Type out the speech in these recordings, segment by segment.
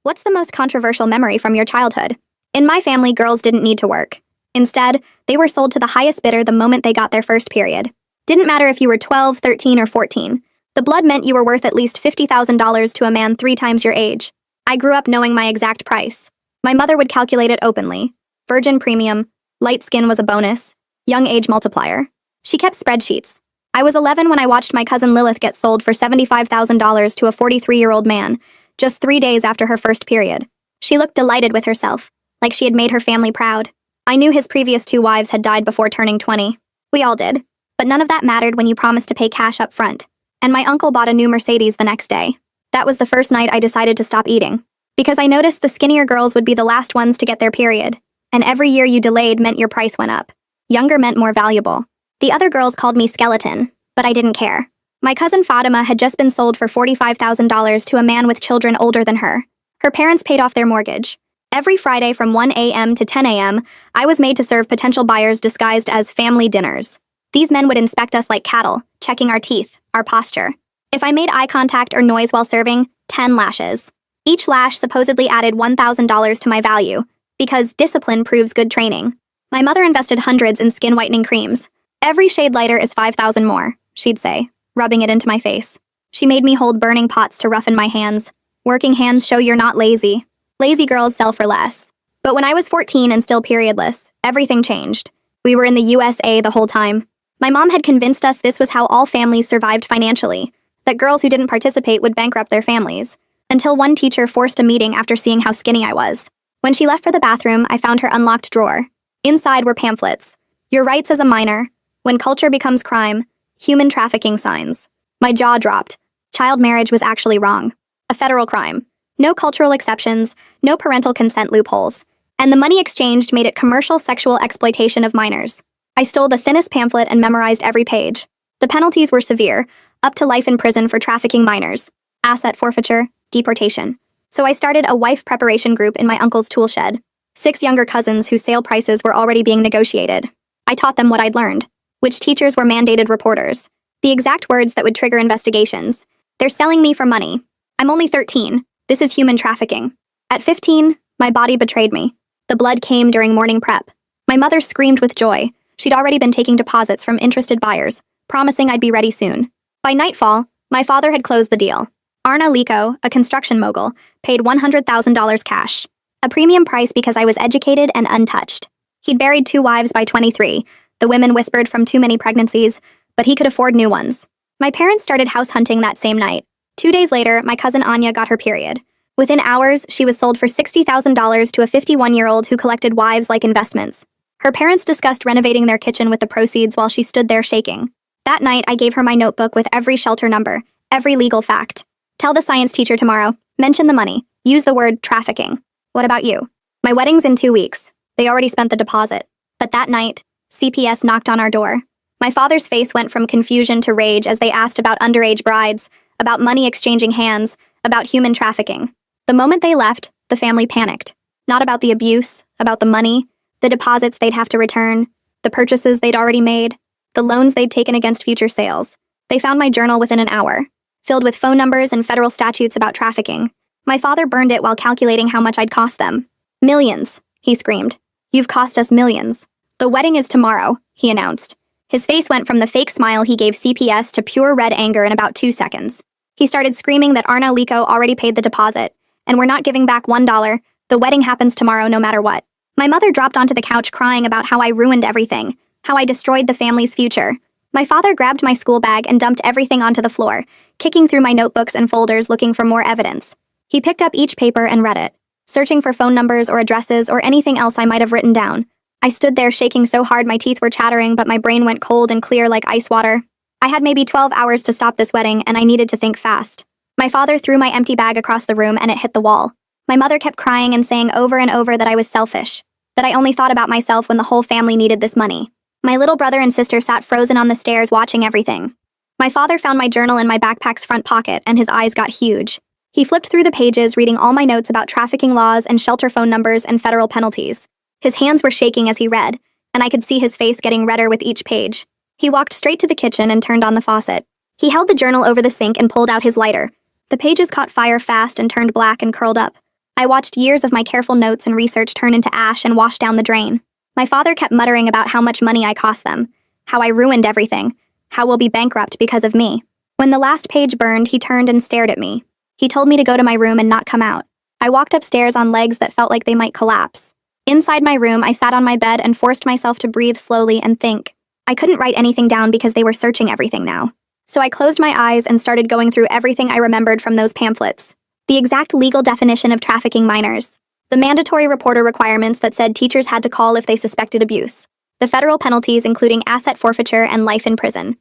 What's the most controversial memory from your childhood? In my family, girls didn't need to work. Instead, they were sold to the highest bidder the moment they got their first period. Didn't matter if you were 12, 13, or 14. The blood meant you were worth at least $50,000 to a man 3 times your age. I grew up knowing my exact price. My mother would calculate it openly. Virgin premium, light skin was a bonus, young age multiplier. She kept spreadsheets. I was 11 when I watched my cousin Lilith get sold for $75,000 to a 43-year-old man, just 3 days after her first period. She looked delighted with herself, like she had made her family proud. I knew his previous 2 wives had died before turning 20. We all did. But none of that mattered when you promised to pay cash up front. And my uncle bought a new Mercedes the next day. That was the first night I decided to stop eating. Because I noticed the skinnier girls would be the last ones to get their period. And every year you delayed meant your price went up. Younger meant more valuable. The other girls called me skeleton, but I didn't care. My cousin Fatima had just been sold for $45,000 to a man with children older than her. Her parents paid off their mortgage. Every Friday from 1 a.m. to 10 a.m., I was made to serve potential buyers disguised as family dinners. These men would inspect us like cattle, checking our teeth, our posture. If I made eye contact or noise while serving, 10 lashes. Each lash supposedly added $1,000 to my value, because discipline proves good training. My mother invested hundreds in skin whitening creams. Every shade lighter is 5,000 more, she'd say, rubbing it into my face. She made me hold burning pots to roughen my hands. Working hands show you're not lazy. Lazy girls sell for less. But when I was 14 and still periodless, everything changed. We were in the USA the whole time. My mom had convinced us this was how all families survived financially, that girls who didn't participate would bankrupt their families. Until one teacher forced a meeting after seeing how skinny I was. When she left for the bathroom, I found her unlocked drawer. Inside were pamphlets. Your rights as a minor. When culture becomes crime. Human trafficking signs. My jaw dropped. Child marriage was actually wrong. A federal crime. No cultural exceptions, no parental consent loopholes. And the money exchanged made it commercial sexual exploitation of minors. I stole the thinnest pamphlet and memorized every page. The penalties were severe, up to life in prison for trafficking minors, asset forfeiture, deportation. So I started a wife preparation group in my uncle's tool shed. 6 younger cousins whose sale prices were already being negotiated. I taught them what I'd learned, which teachers were mandated reporters, the exact words that would trigger investigations. They're selling me for money. I'm only 13. This is human trafficking. At 15, my body betrayed me. The blood came during morning prep. My mother screamed with joy. She'd already been taking deposits from interested buyers, promising I'd be ready soon. By nightfall, my father had closed the deal. Arna Lico, a construction mogul, paid $100,000 cash. A premium price because I was educated and untouched. He'd buried 2 wives by 23. The women whispered from too many pregnancies, but he could afford new ones. My parents started house hunting that same night. 2 days later, my cousin Anya got her period. Within hours, she was sold for $60,000 to a 51-year-old who collected wives like investments. Her parents discussed renovating their kitchen with the proceeds while she stood there shaking. That night, I gave her my notebook with every shelter number, every legal fact. Tell the science teacher tomorrow. Mention the money. Use the word trafficking. What about you? My wedding's in 2 weeks. They already spent the deposit. But that night, CPS knocked on our door. My father's face went from confusion to rage as they asked about underage brides, about money exchanging hands, about human trafficking. The moment they left, the family panicked. Not about the abuse, about the money, the deposits they'd have to return, the purchases they'd already made, the loans they'd taken against future sales. They found my journal within an hour, filled with phone numbers and federal statutes about trafficking. My father burned it while calculating how much I'd cost them. Millions, he screamed. You've cost us millions. The wedding is tomorrow, he announced. His face went from the fake smile he gave CPS to pure red anger in about 2 seconds. He started screaming that Arna Lico already paid the deposit, and we're not giving back $1. The wedding happens tomorrow no matter what. My mother dropped onto the couch crying about how I ruined everything, how I destroyed the family's future. My father grabbed my school bag and dumped everything onto the floor, kicking through my notebooks and folders looking for more evidence. He picked up each paper and read it, searching for phone numbers or addresses or anything else I might have written down. I stood there shaking so hard my teeth were chattering, but my brain went cold and clear like ice water. I had maybe 12 hours to stop this wedding, and I needed to think fast. My father threw my empty bag across the room and it hit the wall. My mother kept crying and saying over and over that I was selfish, that I only thought about myself when the whole family needed this money. My little brother and sister sat frozen on the stairs watching everything. My father found my journal in my backpack's front pocket and his eyes got huge. He flipped through the pages reading all my notes about trafficking laws and shelter phone numbers and federal penalties. His hands were shaking as he read, and I could see his face getting redder with each page. He walked straight to the kitchen and turned on the faucet. He held the journal over the sink and pulled out his lighter. The pages caught fire fast and turned black and curled up. I watched years of my careful notes and research turn into ash and wash down the drain. My father kept muttering about how much money I cost them, how I ruined everything, how we'll be bankrupt because of me. When the last page burned, he turned and stared at me. He told me to go to my room and not come out. I walked upstairs on legs that felt like they might collapse. Inside my room, I sat on my bed and forced myself to breathe slowly and think. I couldn't write anything down because they were searching everything now. So I closed my eyes and started going through everything I remembered from those pamphlets. The exact legal definition of trafficking minors. The mandatory reporter requirements that said teachers had to call if they suspected abuse. The federal penalties including asset forfeiture and life in prison.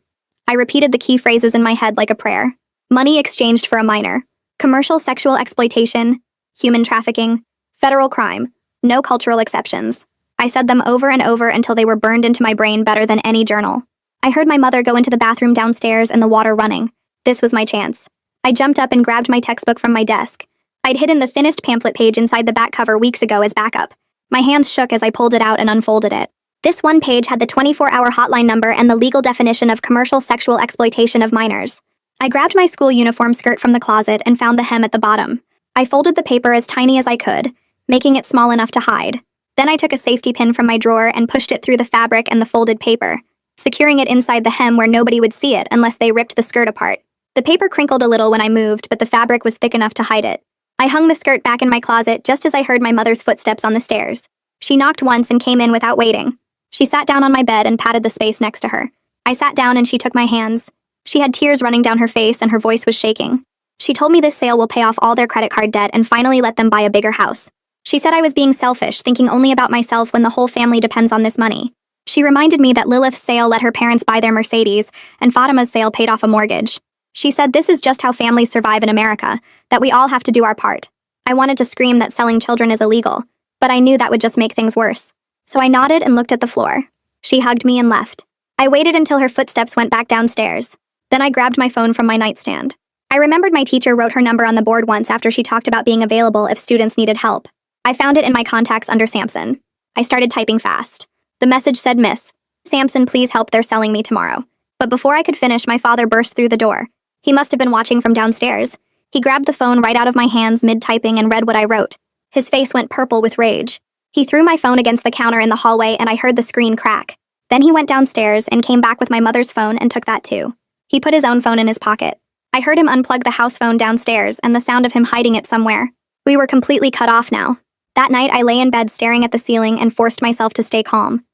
I repeated the key phrases in my head like a prayer. Money exchanged for a minor. Commercial sexual exploitation. Human trafficking. Federal crime. No cultural exceptions. I said them over and over until they were burned into my brain better than any journal. I heard my mother go into the bathroom downstairs and the water running. This was my chance. I jumped up and grabbed my textbook from my desk. I'd hidden the thinnest pamphlet page inside the back cover weeks ago as backup. My hands shook as I pulled it out and unfolded it. This one page had the 24-hour hotline number and the legal definition of commercial sexual exploitation of minors. I grabbed my school uniform skirt from the closet and found the hem at the bottom. I folded the paper as tiny as I could, making it small enough to hide. Then I took a safety pin from my drawer and pushed it through the fabric and the folded paper, securing it inside the hem where nobody would see it unless they ripped the skirt apart. The paper crinkled a little when I moved, but the fabric was thick enough to hide it. I hung the skirt back in my closet just as I heard my mother's footsteps on the stairs. She knocked once and came in without waiting. She sat down on my bed and patted the space next to her. I sat down and she took my hands. She had tears running down her face and her voice was shaking. She told me this sale will pay off all their credit card debt and finally let them buy a bigger house. She said I was being selfish, thinking only about myself when the whole family depends on this money. She reminded me that Lilith's sale let her parents buy their Mercedes and Fatima's sale paid off a mortgage. She said this is just how families survive in America, that we all have to do our part. I wanted to scream that selling children is illegal, but I knew that would just make things worse. So I nodded and looked at the floor. She hugged me and left. I waited until her footsteps went back downstairs. Then I grabbed my phone from my nightstand. I remembered my teacher wrote her number on the board once after she talked about being available if students needed help. I found it in my contacts under Samson. I started typing fast. The message said, "Miss Samson, please help, they're selling me tomorrow." But before I could finish, my father burst through the door. He must have been watching from downstairs. He grabbed the phone right out of my hands mid-typing and read what I wrote. His face went purple with rage. He threw my phone against the counter in the hallway and I heard the screen crack. Then he went downstairs and came back with my mother's phone and took that too. He put his own phone in his pocket. I heard him unplug the house phone downstairs and the sound of him hiding it somewhere. We were completely cut off now. That night I lay in bed staring at the ceiling and forced myself to stay calm.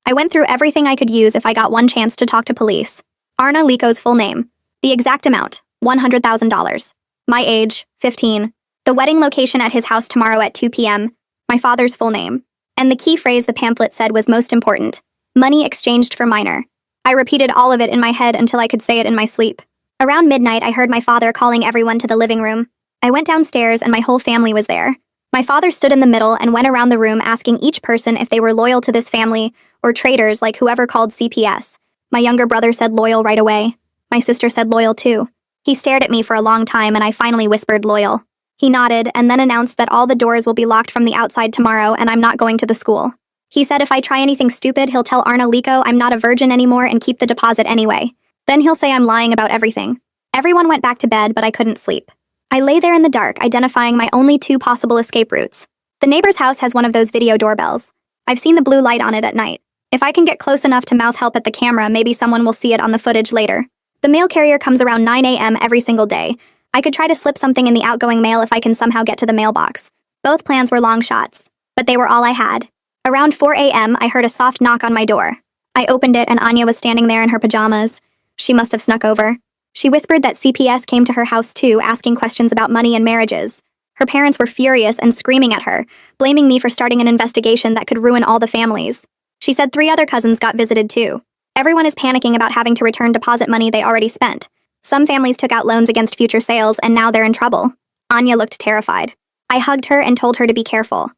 I went through everything I could use if I got one chance to talk to police. Arna Liko's full name. The exact amount, $100,000. My age, 15. The wedding location at his house tomorrow at 2 p.m. My father's full name. And the key phrase the pamphlet said was most important. Money exchanged for minor. I repeated all of it in my head until I could say it in my sleep. Around midnight, I heard my father calling everyone to the living room. I went downstairs and my whole family was there. My father stood in the middle and went around the room asking each person if they were loyal to this family or traitors like whoever called CPS. My younger brother said loyal right away. My sister said loyal too. He stared at me for a long time and I finally whispered loyal. He nodded and then announced that all the doors will be locked from the outside tomorrow and I'm not going to the school. He said if I try anything stupid, he'll tell Arna Liko I'm not a virgin anymore and keep the deposit anyway. Then he'll say I'm lying about everything. Everyone went back to bed, but I couldn't sleep. I lay there in the dark, identifying my only two possible escape routes. The neighbor's house has one of those video doorbells. I've seen the blue light on it at night. If I can get close enough to mouth help at the camera, maybe someone will see it on the footage later. The mail carrier comes around 9 a.m. every single day. I could try to slip something in the outgoing mail if I can somehow get to the mailbox. Both plans were long shots, but they were all I had. Around 4 a.m., I heard a soft knock on my door. I opened it and Anya was standing there in her pajamas. She must have snuck over. She whispered that CPS came to her house too, asking questions about money and marriages. Her parents were furious and screaming at her, blaming me for starting an investigation that could ruin all the families. She said 3 other cousins got visited too. Everyone is panicking about having to return deposit money they already spent. Some families took out loans against future sales and now they're in trouble. Anya looked terrified. I hugged her and told her to be careful.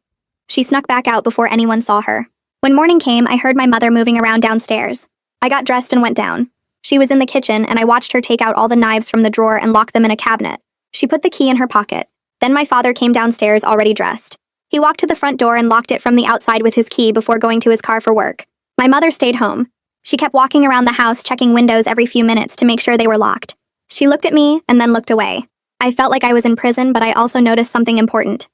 She snuck back out before anyone saw her. When morning came, I heard my mother moving around downstairs. I got dressed and went down. She was in the kitchen and I watched her take out all the knives from the drawer and lock them in a cabinet. She put the key in her pocket. Then my father came downstairs already dressed. He walked to the front door and locked it from the outside with his key before going to his car for work. My mother stayed home. She kept walking around the house checking windows every few minutes to make sure they were locked. She looked at me and then looked away. I felt like I was in prison, but I also noticed something important.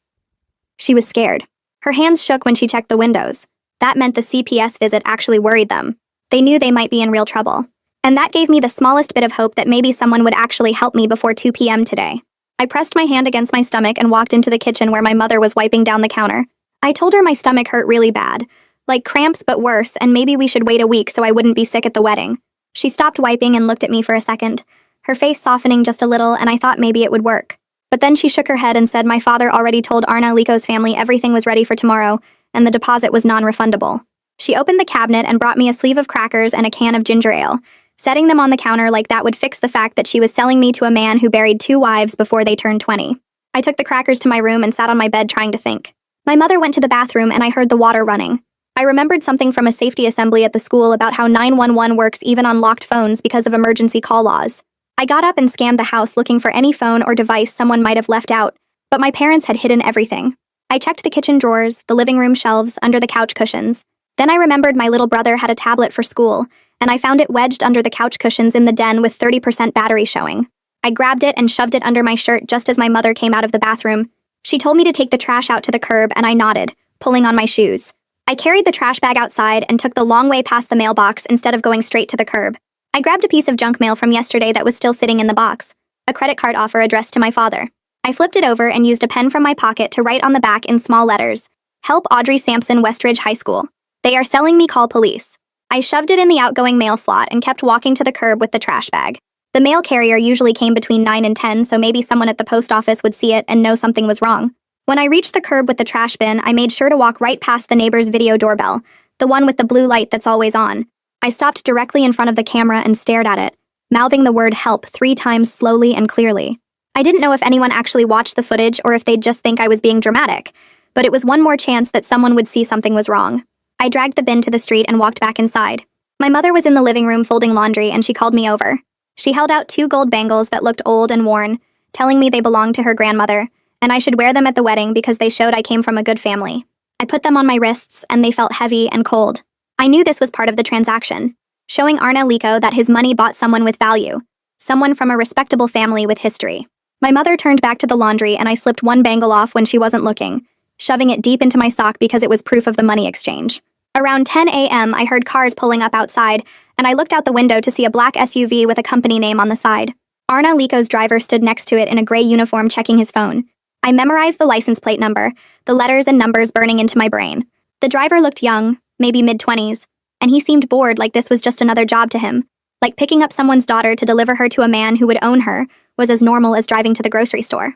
She was scared. Her hands shook when she checked the windows. That meant the CPS visit actually worried them. They knew they might be in real trouble. And that gave me the smallest bit of hope that maybe someone would actually help me before 2 p.m. today. I pressed my hand against my stomach and walked into the kitchen where my mother was wiping down the counter. I told her my stomach hurt really bad. Like cramps but worse, and maybe we should wait a week so I wouldn't be sick at the wedding. She stopped wiping and looked at me for a second, her face softening just a little, and I thought maybe it would work. But then she shook her head and said my father already told Arna Liko's family everything was ready for tomorrow, and the deposit was non-refundable. She opened the cabinet and brought me a sleeve of crackers and a can of ginger ale, setting them on the counter like that would fix the fact that she was selling me to a man who buried 2 wives before they turned 20. I took the crackers to my room and sat on my bed trying to think. My mother went to the bathroom and I heard the water running. I remembered something from a safety assembly at the school about how 911 works even on locked phones because of emergency call laws. I got up and scanned the house looking for any phone or device someone might have left out, but my parents had hidden everything. I checked the kitchen drawers, the living room shelves, under the couch cushions. Then I remembered my little brother had a tablet for school, and I found it wedged under the couch cushions in the den with 30% battery showing. I grabbed it and shoved it under my shirt just as my mother came out of the bathroom. She told me to take the trash out to the curb, and I nodded, pulling on my shoes. I carried the trash bag outside and took the long way past the mailbox instead of going straight to the curb. I grabbed a piece of junk mail from yesterday that was still sitting in the box, a credit card offer addressed to my father. I flipped it over and used a pen from my pocket to write on the back in small letters, "Help Audrey Sampson, Westridge High School. They are selling me, call police." I shoved it in the outgoing mail slot and kept walking to the curb with the trash bag. The mail carrier usually came between 9 and 10, so maybe someone at the post office would see it and know something was wrong. When I reached the curb with the trash bin, I made sure to walk right past the neighbor's video doorbell, the one with the blue light that's always on. I stopped directly in front of the camera and stared at it, mouthing the word help 3 times slowly and clearly. I didn't know if anyone actually watched the footage or if they'd just think I was being dramatic, but it was one more chance that someone would see something was wrong. I dragged the bin to the street and walked back inside. My mother was in the living room folding laundry and she called me over. She held out 2 gold bangles that looked old and worn, telling me they belonged to her grandmother, and I should wear them at the wedding because they showed I came from a good family. I put them on my wrists and they felt heavy and cold. I knew this was part of the transaction, showing Arna Liko that his money bought someone with value, someone from a respectable family with history. My mother turned back to the laundry and I slipped 1 bangle off when she wasn't looking, shoving it deep into my sock because it was proof of the money exchange. Around 10 a.m., I heard cars pulling up outside, and I looked out the window to see a black SUV with a company name on the side. Arna Liko's driver stood next to it in a gray uniform checking his phone. I memorized the license plate number, the letters and numbers burning into my brain. The driver looked young, maybe mid-20s, and he seemed bored like this was just another job to him. Like picking up someone's daughter to deliver her to a man who would own her was as normal as driving to the grocery store.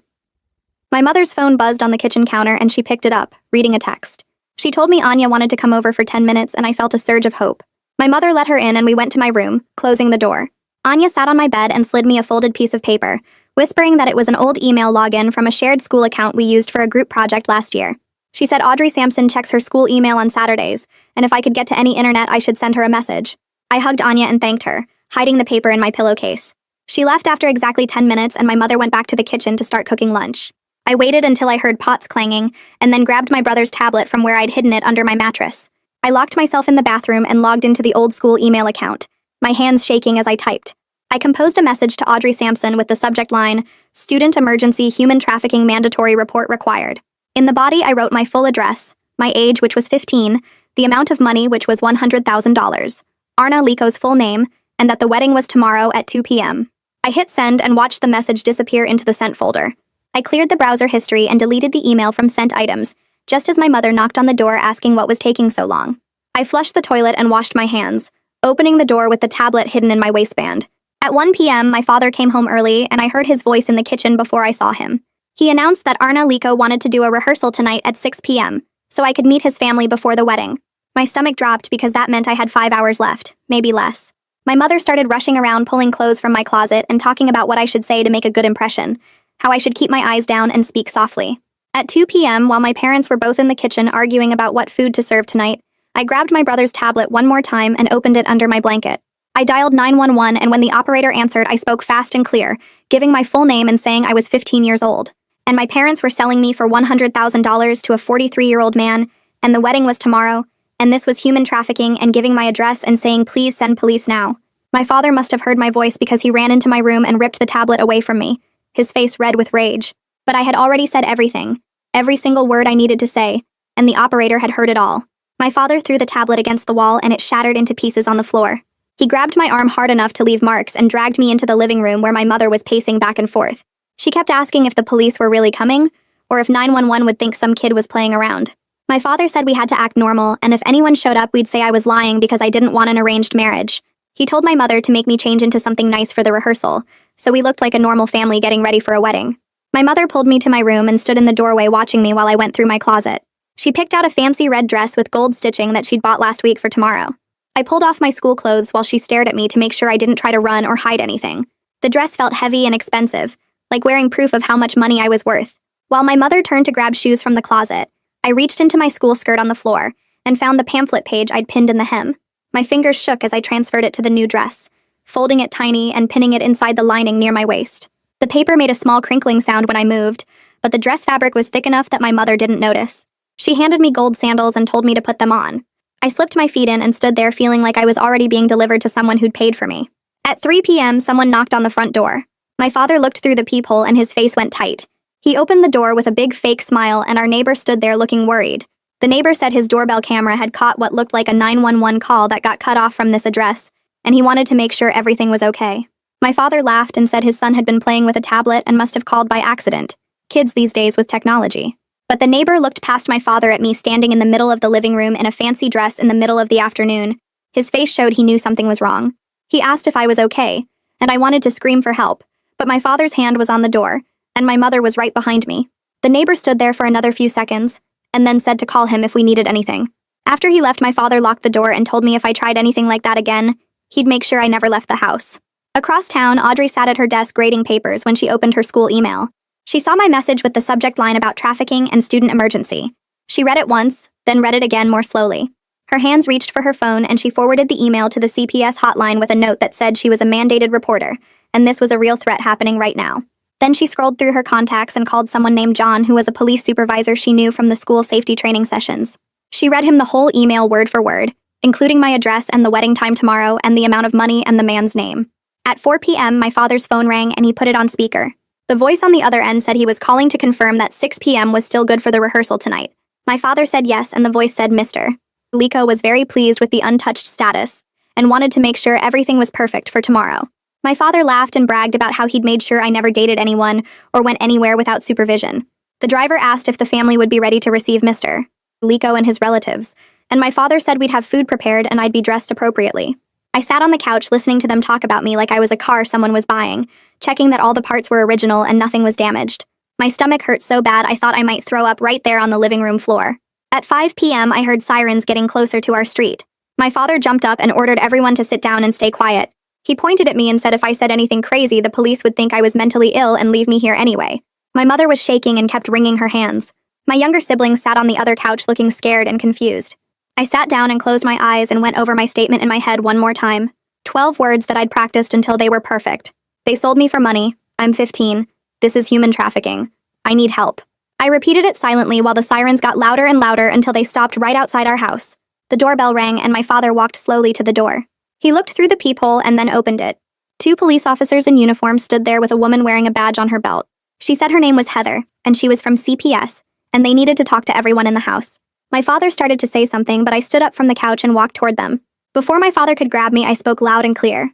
My mother's phone buzzed on the kitchen counter and she picked it up, reading a text. She told me Anya wanted to come over for 10 minutes and I felt a surge of hope. My mother let her in and we went to my room, closing the door. Anya sat on my bed and slid me a folded piece of paper, whispering that it was an old email login from a shared school account we used for a group project last year. She said Audrey Sampson checks her school email on Saturdays, and if I could get to any internet I should send her a message. I hugged Anya and thanked her, hiding the paper in my pillowcase. She left after exactly 10 minutes and my mother went back to the kitchen to start cooking lunch. I waited until I heard pots clanging, and then grabbed my brother's tablet from where I'd hidden it under my mattress. I locked myself in the bathroom and logged into the old school email account, my hands shaking as I typed. I composed a message to Audrey Sampson with the subject line, "Student Emergency Human Trafficking Mandatory Report Required." In the body I wrote my full address, my age which was 15, the amount of money which was $100,000, Arna Liko's full name, and that the wedding was tomorrow at 2 p.m. I hit send and watched the message disappear into the sent folder. I cleared the browser history and deleted the email from sent items, just as my mother knocked on the door asking what was taking so long. I flushed the toilet and washed my hands, opening the door with the tablet hidden in my waistband. At 1 p.m., my father came home early and I heard his voice in the kitchen before I saw him. He announced that Arna Liko wanted to do a rehearsal tonight at 6 p.m., so I could meet his family before the wedding. My stomach dropped because that meant I had 5 hours left, maybe less. My mother started rushing around pulling clothes from my closet and talking about what I should say to make a good impression, how I should keep my eyes down and speak softly. At 2 p.m., while my parents were both in the kitchen arguing about what food to serve tonight, I grabbed my brother's tablet one more time and opened it under my blanket. I dialed 911, and when the operator answered, I spoke fast and clear, giving my full name and saying I was 15 years old. And my parents were selling me for $100,000 to a 43-year-old man, and the wedding was tomorrow, and this was human trafficking and giving my address and saying please send police now. My father must have heard my voice because he ran into my room and ripped the tablet away from me, his face red with rage. But I had already said everything. every single word I needed to say, and the operator had heard it all. My father threw the tablet against the wall and it shattered into pieces on the floor. He grabbed my arm hard enough to leave marks and dragged me into the living room where my mother was pacing back and forth. She kept asking if the police were really coming, or if 911 would think some kid was playing around. My father said we had to act normal, and if anyone showed up, we'd say I was lying because I didn't want an arranged marriage. He told my mother to make me change into something nice for the rehearsal, so we looked like a normal family getting ready for a wedding. My mother pulled me to my room and stood in the doorway watching me while I went through my closet. She picked out a fancy red dress with gold stitching that she'd bought last week for tomorrow. I pulled off my school clothes while she stared at me to make sure I didn't try to run or hide anything. The dress felt heavy and expensive, like wearing proof of how much money I was worth. While my mother turned to grab shoes from the closet, I reached into my school skirt on the floor and found the pamphlet page I'd pinned in the hem. My fingers shook as I transferred it to the new dress, folding it tiny and pinning it inside the lining near my waist. The paper made a small crinkling sound when I moved, but the dress fabric was thick enough that my mother didn't notice. She handed me gold sandals and told me to put them on. I slipped my feet in and stood there feeling like I was already being delivered to someone who'd paid for me. At 3 p.m., someone knocked on the front door. My father looked through the peephole and his face went tight. He opened the door with a big fake smile and our neighbor stood there looking worried. The neighbor said his doorbell camera had caught what looked like a 911 call that got cut off from this address, and he wanted to make sure everything was okay. My father laughed and said his son had been playing with a tablet and must have called by accident. Kids these days with technology. But the neighbor looked past my father at me standing in the middle of the living room in a fancy dress in the middle of the afternoon. His face showed he knew something was wrong. He asked if I was okay, and I wanted to scream for help, but my father's hand was on the door, and my mother was right behind me. The neighbor stood there for another few seconds, and then said to call him if we needed anything. After he left, my father locked the door and told me if I tried anything like that again, he'd make sure I never left the house. Across town, Audrey sat at her desk grading papers when she opened her school email. She saw my message with the subject line about trafficking and student emergency. She read it once, then read it again more slowly. Her hands reached for her phone and she forwarded the email to the CPS hotline with a note that said she was a mandated reporter, and this was a real threat happening right now. Then she scrolled through her contacts and called someone named John who was a police supervisor she knew from the school safety training sessions. She read him the whole email word for word, including my address and the wedding time tomorrow and the amount of money and the man's name. At 4 p.m., my father's phone rang and he put it on speaker. The voice on the other end said he was calling to confirm that 6 p.m. was still good for the rehearsal tonight. My father said yes, and the voice said Mr. Lico was very pleased with the untouched status and wanted to make sure everything was perfect for tomorrow. My father laughed and bragged about how he'd made sure I never dated anyone or went anywhere without supervision. The driver asked if the family would be ready to receive Mr. Lico and his relatives, and my father said we'd have food prepared and I'd be dressed appropriately. I sat on the couch listening to them talk about me like I was a car someone was buying, checking that all the parts were original and nothing was damaged. My stomach hurt so bad I thought I might throw up right there on the living room floor. At 5 p.m., I heard sirens getting closer to our street. My father jumped up and ordered everyone to sit down and stay quiet. He pointed at me and said if I said anything crazy, the police would think I was mentally ill and leave me here anyway. My mother was shaking and kept wringing her hands. My younger siblings sat on the other couch looking scared and confused. I sat down and closed my eyes and went over my statement in my head one more time. 12 words that I'd practiced until they were perfect. They sold me for money. I'm 15. This is human trafficking. I need help. I repeated it silently while the sirens got louder and louder until they stopped right outside our house. The doorbell rang and my father walked slowly to the door. He looked through the peephole and then opened it. 2 police officers in uniform stood there with a woman wearing a badge on her belt. She said her name was Heather, and she was from CPS, and they needed to talk to everyone in the house. My father started to say something, but I stood up from the couch and walked toward them. Before my father could grab me, I spoke loud and clear.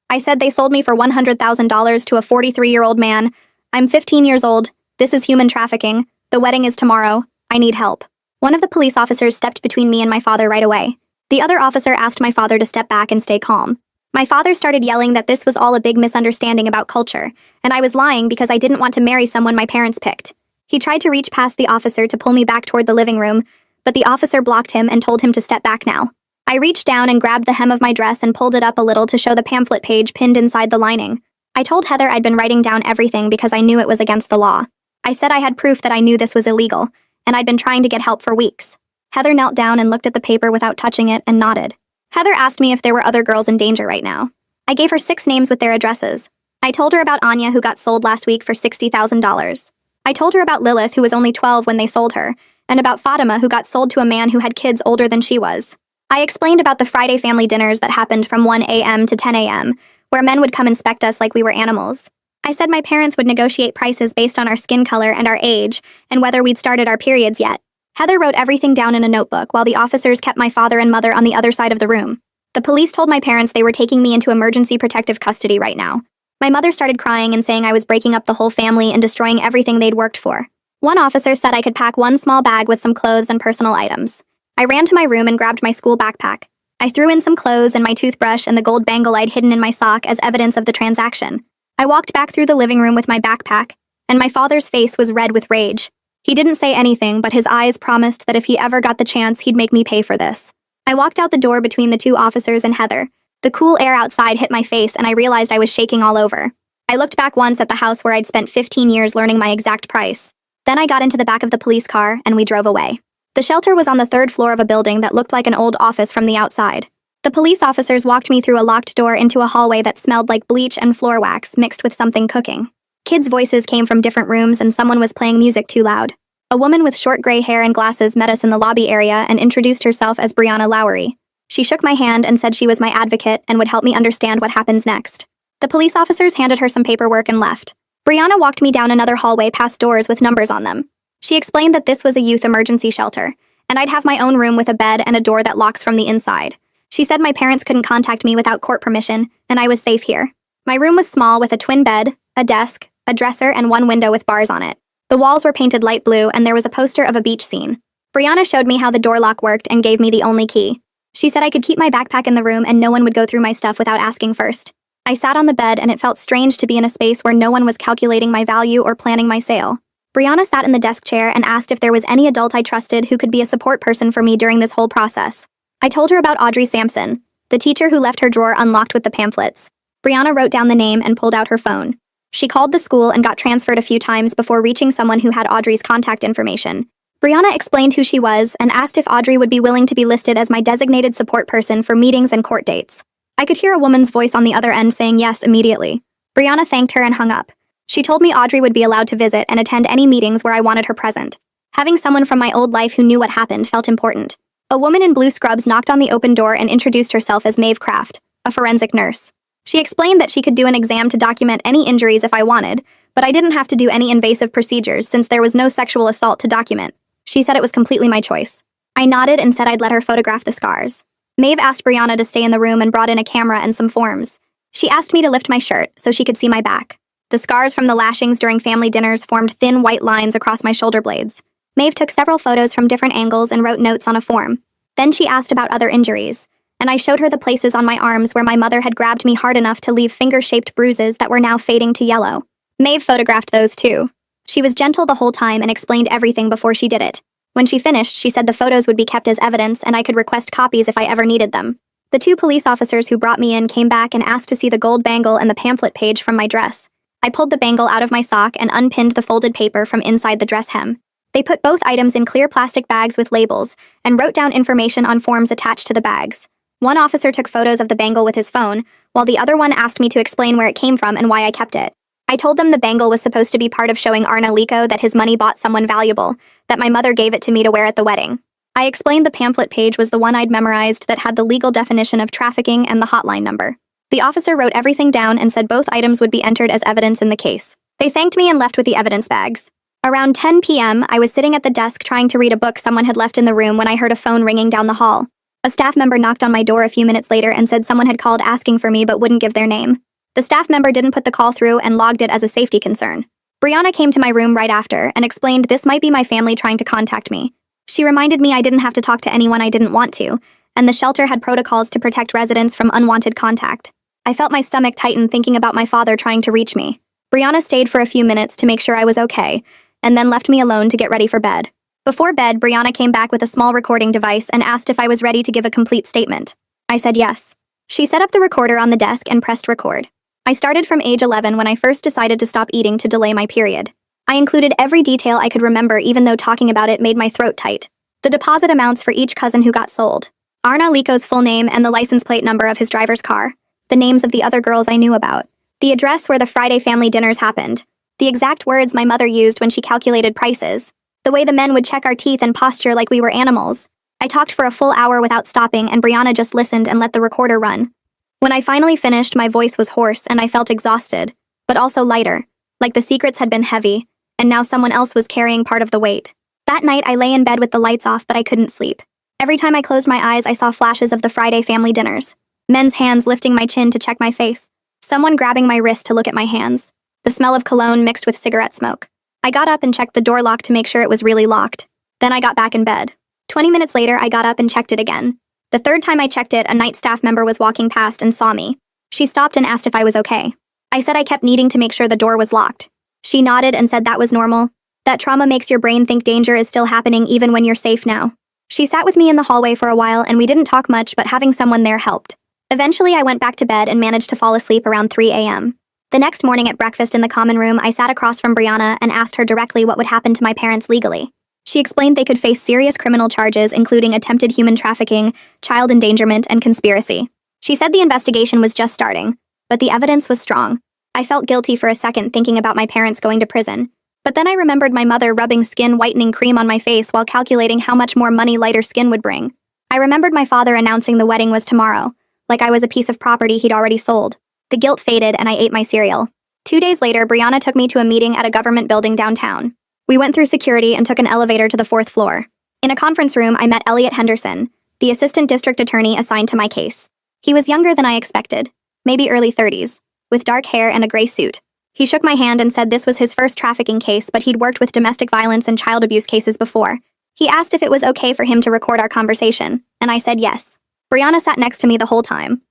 I said they sold me for $100,000 to a 43-year-old man. I'm 15 years old. This is human trafficking. The wedding is tomorrow. I need help. One of the police officers stepped between me and my father right away. The other officer asked my father to step back and stay calm. My father started yelling that this was all a big misunderstanding about culture, and I was lying because I didn't want to marry someone my parents picked. He tried to reach past the officer to pull me back toward the living room, but the officer blocked him and told him to step back now. I reached down and grabbed the hem of my dress and pulled it up a little to show the pamphlet page pinned inside the lining. I told Heather I'd been writing down everything because I knew it was against the law. I said I had proof that I knew this was illegal, and I'd been trying to get help for weeks. Heather knelt down and looked at the paper without touching it and nodded. Heather asked me if there were other girls in danger right now. I gave her 6 names with their addresses. I told her about Anya, who got sold last week for $60,000. I told her about Lilith, who was only 12 when they sold her, and about Fatima, who got sold to a man who had kids older than she was. I explained about the Friday family dinners that happened from 1 a.m. to 10 a.m., where men would come inspect us like we were animals. I said my parents would negotiate prices based on our skin color and our age, and whether we'd started our periods yet. Heather wrote everything down in a notebook while the officers kept my father and mother on the other side of the room. The police told my parents they were taking me into emergency protective custody right now. My mother started crying and saying I was breaking up the whole family and destroying everything they'd worked for. One officer said I could pack one small bag with some clothes and personal items. I ran to my room and grabbed my school backpack. I threw in some clothes and my toothbrush and the gold bangle I'd hidden in my sock as evidence of the transaction. I walked back through the living room with my backpack, and my father's face was red with rage. He didn't say anything, but his eyes promised that if he ever got the chance, he'd make me pay for this. I walked out the door between the two officers and Heather. The cool air outside hit my face, and I realized I was shaking all over. I looked back once at the house where I'd spent 15 years learning my exact price. Then I got into the back of the police car, and we drove away. The shelter was on the third floor of a building that looked like an old office from the outside. The police officers walked me through a locked door into a hallway that smelled like bleach and floor wax mixed with something cooking. Kids' voices came from different rooms, and someone was playing music too loud. A woman with short gray hair and glasses met us in the lobby area and introduced herself as Brianna Lowry. She shook my hand and said she was my advocate and would help me understand what happens next. The police officers handed her some paperwork and left. Brianna walked me down another hallway past doors with numbers on them. She explained that this was a youth emergency shelter, and I'd have my own room with a bed and a door that locks from the inside. She said my parents couldn't contact me without court permission, and I was safe here. My room was small with a twin bed, a desk, a dresser, and one window with bars on it. The walls were painted light blue, and there was a poster of a beach scene. Brianna showed me how the door lock worked and gave me the only key. She said I could keep my backpack in the room and no one would go through my stuff without asking first. I sat on the bed, and it felt strange to be in a space where no one was calculating my value or planning my sale. Brianna sat in the desk chair and asked if there was any adult I trusted who could be a support person for me during this whole process. I told her about Audrey Sampson, the teacher who left her drawer unlocked with the pamphlets. Brianna wrote down the name and pulled out her phone. She called the school and got transferred a few times before reaching someone who had Audrey's contact information. Brianna explained who she was and asked if Audrey would be willing to be listed as my designated support person for meetings and court dates. I could hear a woman's voice on the other end saying yes immediately. Brianna thanked her and hung up. She told me Audrey would be allowed to visit and attend any meetings where I wanted her present. Having someone from my old life who knew what happened felt important. A woman in blue scrubs knocked on the open door and introduced herself as Maeve Craft, a forensic nurse. She explained that she could do an exam to document any injuries if I wanted, but I didn't have to do any invasive procedures since there was no sexual assault to document. She said it was completely my choice. I nodded and said I'd let her photograph the scars. Maeve asked Brianna to stay in the room and brought in a camera and some forms. She asked me to lift my shirt so she could see my back. The scars from the lashings during family dinners formed thin white lines across my shoulder blades. Maeve took several photos from different angles and wrote notes on a form. Then she asked about other injuries, and I showed her the places on my arms where my mother had grabbed me hard enough to leave finger-shaped bruises that were now fading to yellow. Maeve photographed those too. She was gentle the whole time and explained everything before she did it. When she finished, she said the photos would be kept as evidence and I could request copies if I ever needed them. The two police officers who brought me in came back and asked to see the gold bangle and the pamphlet page from my dress. I pulled the bangle out of my sock and unpinned the folded paper from inside the dress hem. They put both items in clear plastic bags with labels and wrote down information on forms attached to the bags. One officer took photos of the bangle with his phone, while the other one asked me to explain where it came from and why I kept it. I told them the bangle was supposed to be part of showing Arna Lico that his money bought someone valuable, that my mother gave it to me to wear at the wedding. I explained the pamphlet page was the one I'd memorized that had the legal definition of trafficking and the hotline number. The officer wrote everything down and said both items would be entered as evidence in the case. They thanked me and left with the evidence bags. Around 10 p.m., I was sitting at the desk trying to read a book someone had left in the room when I heard a phone ringing down the hall. A staff member knocked on my door a few minutes later and said someone had called asking for me but wouldn't give their name. The staff member didn't put the call through and logged it as a safety concern. Brianna came to my room right after and explained this might be my family trying to contact me. She reminded me I didn't have to talk to anyone I didn't want to, and the shelter had protocols to protect residents from unwanted contact. I felt my stomach tighten thinking about my father trying to reach me. Brianna stayed for a few minutes to make sure I was okay, and then left me alone to get ready for bed. Before bed, Brianna came back with a small recording device and asked if I was ready to give a complete statement. I said yes. She set up the recorder on the desk and pressed record. I started from age 11 when I first decided to stop eating to delay my period. I included every detail I could remember even though talking about it made my throat tight. The deposit amounts for each cousin who got sold. Arna Lico's full name and the license plate number of his driver's car. The names of the other girls I knew about. The address where the Friday family dinners happened. The exact words my mother used when she calculated prices. The way the men would check our teeth and posture like we were animals. I talked for a full hour without stopping and Brianna just listened and let the recorder run. When I finally finished, my voice was hoarse and I felt exhausted. but also lighter, like the secrets had been heavy, and now someone else was carrying part of the weight. That night, I lay in bed with the lights off, but I couldn't sleep. Every time I closed my eyes, I saw flashes of the Friday family dinners. Men's hands lifting my chin to check my face. Someone grabbing my wrist to look at my hands. The smell of cologne mixed with cigarette smoke. I got up and checked the door lock to make sure it was really locked. Then I got back in bed. 20 minutes later, I got up and checked it again. The third time I checked it, a night staff member was walking past and saw me. She stopped and asked if I was okay. I said I kept needing to make sure the door was locked. She nodded and said that was normal. That trauma makes your brain think danger is still happening even when you're safe now. She sat with me in the hallway for a while and we didn't talk much, but having someone there helped. Eventually, I went back to bed and managed to fall asleep around 3 a.m. The next morning at breakfast in the common room, I sat across from Brianna and asked her directly what would happen to my parents legally. She explained they could face serious criminal charges, including attempted human trafficking, child endangerment, and conspiracy. She said the investigation was just starting, but the evidence was strong. I felt guilty for a second thinking about my parents going to prison. But then I remembered my mother rubbing skin whitening cream on my face while calculating how much more money lighter skin would bring. I remembered my father announcing the wedding was tomorrow, like I was a piece of property he'd already sold. The guilt faded and I ate my cereal. 2 days later, Brianna took me to a meeting at a government building downtown. We went through security and took an elevator to the 4th floor. In a conference room, I met Elliot Henderson, the assistant district attorney assigned to my case. He was younger than I expected, maybe early 30s, with dark hair and a gray suit. He shook my hand and said this was his first trafficking case, but he'd worked with domestic violence and child abuse cases before. He asked if it was okay for him to record our conversation, and I said yes. Brianna sat next to me the whole time.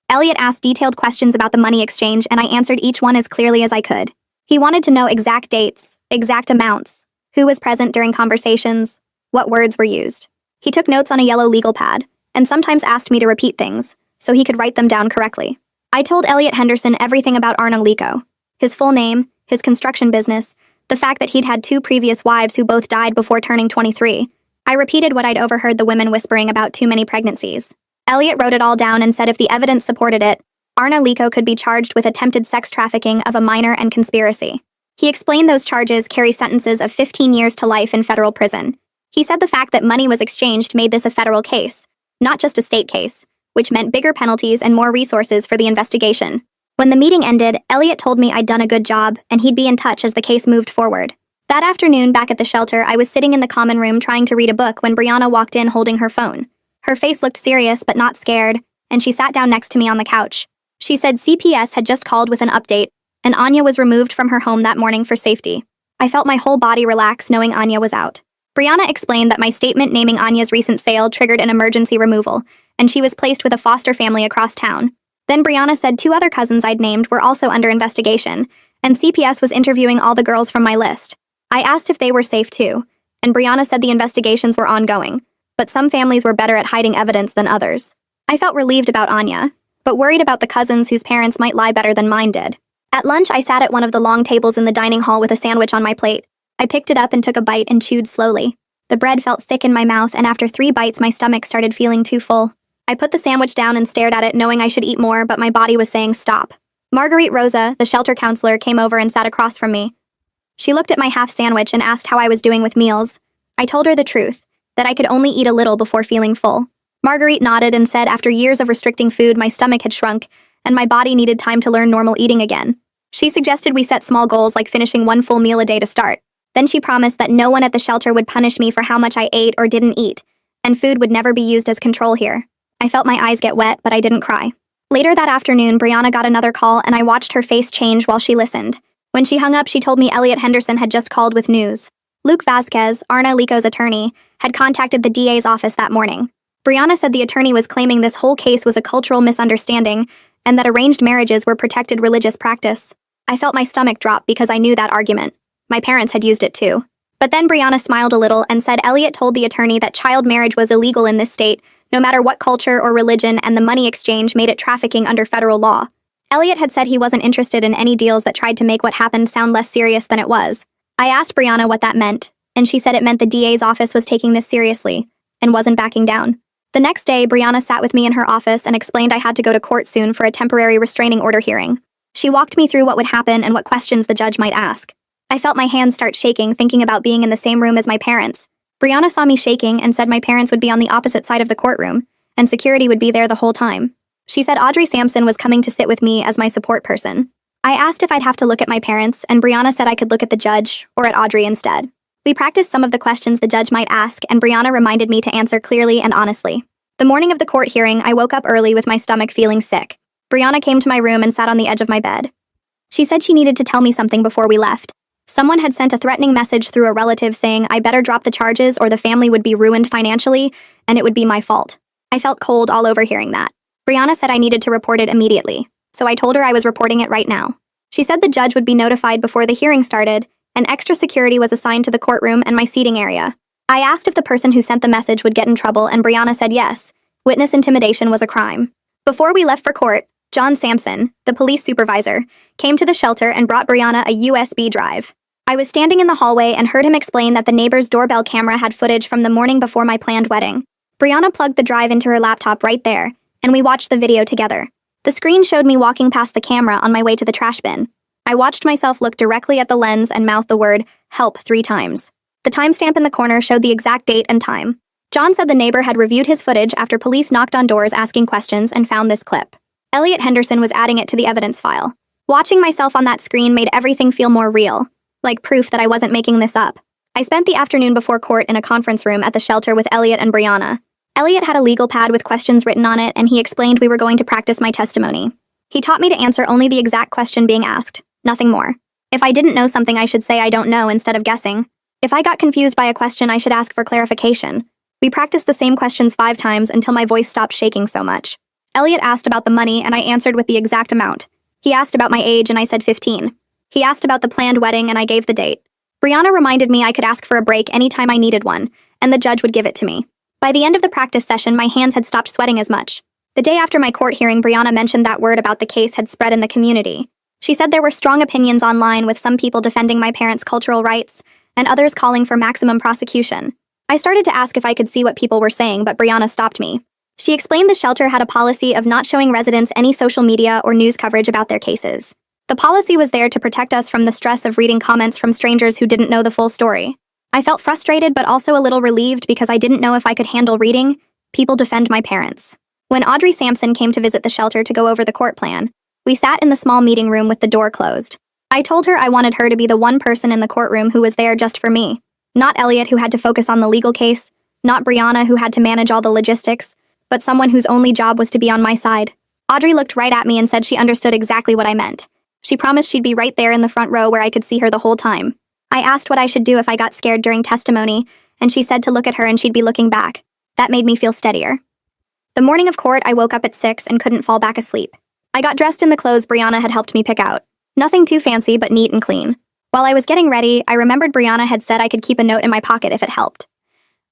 Elliot asked detailed questions about the money exchange, and I answered each one as clearly as I could. He wanted to know exact dates, exact amounts, who was present during conversations, what words were used. He took notes on a yellow legal pad, and sometimes asked me to repeat things, so he could write them down correctly. I told Elliot Henderson everything about Arna Lico, his full name, his construction business, the fact that he'd had 2 previous wives who both died before turning 23. I repeated what I'd overheard the women whispering about too many pregnancies. Elliot wrote it all down and said if the evidence supported it, Arna Lico could be charged with attempted sex trafficking of a minor and conspiracy. He explained those charges carry sentences of 15 years to life in federal prison. He said the fact that money was exchanged made this a federal case, not just a state case, which meant bigger penalties and more resources for the investigation. When the meeting ended, Elliot told me I'd done a good job and he'd be in touch as the case moved forward. That afternoon, back at the shelter, I was sitting in the common room trying to read a book when Brianna walked in holding her phone. Her face looked serious but not scared, and she sat down next to me on the couch. She said CPS had just called with an update, and Anya was removed from her home that morning for safety. I felt my whole body relax knowing Anya was out. Brianna explained that my statement naming Anya's recent sale triggered an emergency removal, and she was placed with a foster family across town. Then Brianna said 2 other cousins I'd named were also under investigation, and CPS was interviewing all the girls from my list. I asked if they were safe too, and Brianna said the investigations were ongoing, but some families were better at hiding evidence than others. I felt relieved about Anya, but worried about the cousins whose parents might lie better than mine did. At lunch, I sat at one of the long tables in the dining hall with a sandwich on my plate. I picked it up and took a bite and chewed slowly. The bread felt thick in my mouth, and after 3 bites, my stomach started feeling too full. I put the sandwich down and stared at it, knowing I should eat more, but my body was saying stop. Marguerite Rosa, the shelter counselor, came over and sat across from me. She looked at my half sandwich and asked how I was doing with meals. I told her the truth, that I could only eat a little before feeling full. Marguerite nodded and said after years of restricting food, my stomach had shrunk, and my body needed time to learn normal eating again. She suggested we set small goals like finishing 1 full meal a day to start. Then she promised that no one at the shelter would punish me for how much I ate or didn't eat, and food would never be used as control here. I felt my eyes get wet, but I didn't cry. Later that afternoon, Brianna got another call, and I watched her face change while she listened. When she hung up, she told me Elliot Henderson had just called with news. Luke Vasquez, Arna Lico's attorney, had contacted the DA's office that morning. Brianna said the attorney was claiming this whole case was a cultural misunderstanding and that arranged marriages were protected religious practice. I felt my stomach drop because I knew that argument. My parents had used it too. But then Brianna smiled a little and said Elliot told the attorney that child marriage was illegal in this state, no matter what culture or religion, and the money exchange made it trafficking under federal law. Elliot had said he wasn't interested in any deals that tried to make what happened sound less serious than it was. I asked Brianna what that meant, and she said it meant the DA's office was taking this seriously and wasn't backing down. The next day, Brianna sat with me in her office and explained I had to go to court soon for a temporary restraining order hearing. She walked me through what would happen and what questions the judge might ask. I felt my hands start shaking thinking about being in the same room as my parents. Brianna saw me shaking and said my parents would be on the opposite side of the courtroom, and security would be there the whole time. She said Audrey Sampson was coming to sit with me as my support person. I asked if I'd have to look at my parents, and Brianna said I could look at the judge, or at Audrey instead. We practiced some of the questions the judge might ask, and Brianna reminded me to answer clearly and honestly. The morning of the court hearing, I woke up early with my stomach feeling sick. Brianna came to my room and sat on the edge of my bed. She said she needed to tell me something before we left. Someone had sent a threatening message through a relative saying I better drop the charges or the family would be ruined financially, and it would be my fault. I felt cold all over hearing that. Brianna said I needed to report it immediately, so I told her I was reporting it right now. She said the judge would be notified before the hearing started, and extra security was assigned to the courtroom and my seating area. I asked if the person who sent the message would get in trouble, and Brianna said yes. Witness intimidation was a crime. Before we left for court, John Sampson, the police supervisor, came to the shelter and brought Brianna a USB drive. I was standing in the hallway and heard him explain that the neighbor's doorbell camera had footage from the morning before my planned wedding. Brianna plugged the drive into her laptop right there, and we watched the video together. The screen showed me walking past the camera on my way to the trash bin. I watched myself look directly at the lens and mouth the word, "help," 3 times. The timestamp in the corner showed the exact date and time. John said the neighbor had reviewed his footage after police knocked on doors asking questions and found this clip. Elliot Henderson was adding it to the evidence file. Watching myself on that screen made everything feel more real, like proof that I wasn't making this up. I spent the afternoon before court in a conference room at the shelter with Elliot and Brianna. Elliot had a legal pad with questions written on it, and he explained we were going to practice my testimony. He taught me to answer only the exact question being asked, nothing more. If I didn't know something, I should say I don't know instead of guessing. If I got confused by a question, I should ask for clarification. We practiced the same questions 5 times until my voice stopped shaking so much. Elliot asked about the money, and I answered with the exact amount. He asked about my age, and I said 15. He asked about the planned wedding, and I gave the date. Brianna reminded me I could ask for a break anytime I needed one, and the judge would give it to me. By the end of the practice session, my hands had stopped sweating as much. The day after my court hearing, Brianna mentioned that word about the case had spread in the community. She said there were strong opinions online, with some people defending my parents' cultural rights, and others calling for maximum prosecution. I started to ask if I could see what people were saying, but Brianna stopped me. She explained the shelter had a policy of not showing residents any social media or news coverage about their cases. The policy was there to protect us from the stress of reading comments from strangers who didn't know the full story. I felt frustrated but also a little relieved because I didn't know if I could handle reading people defend my parents. When Audrey Sampson came to visit the shelter to go over the court plan, we sat in the small meeting room with the door closed. I told her I wanted her to be the one person in the courtroom who was there just for me. Not Elliot, who had to focus on the legal case, not Brianna, who had to manage all the logistics, but someone whose only job was to be on my side. Audrey looked right at me and said she understood exactly what I meant. She promised she'd be right there in the front row where I could see her the whole time. I asked what I should do if I got scared during testimony, and she said to look at her and she'd be looking back. That made me feel steadier. The morning of court, I woke up at 6 and couldn't fall back asleep. I got dressed in the clothes Brianna had helped me pick out. Nothing too fancy, but neat and clean. While I was getting ready, I remembered Brianna had said I could keep a note in my pocket if it helped.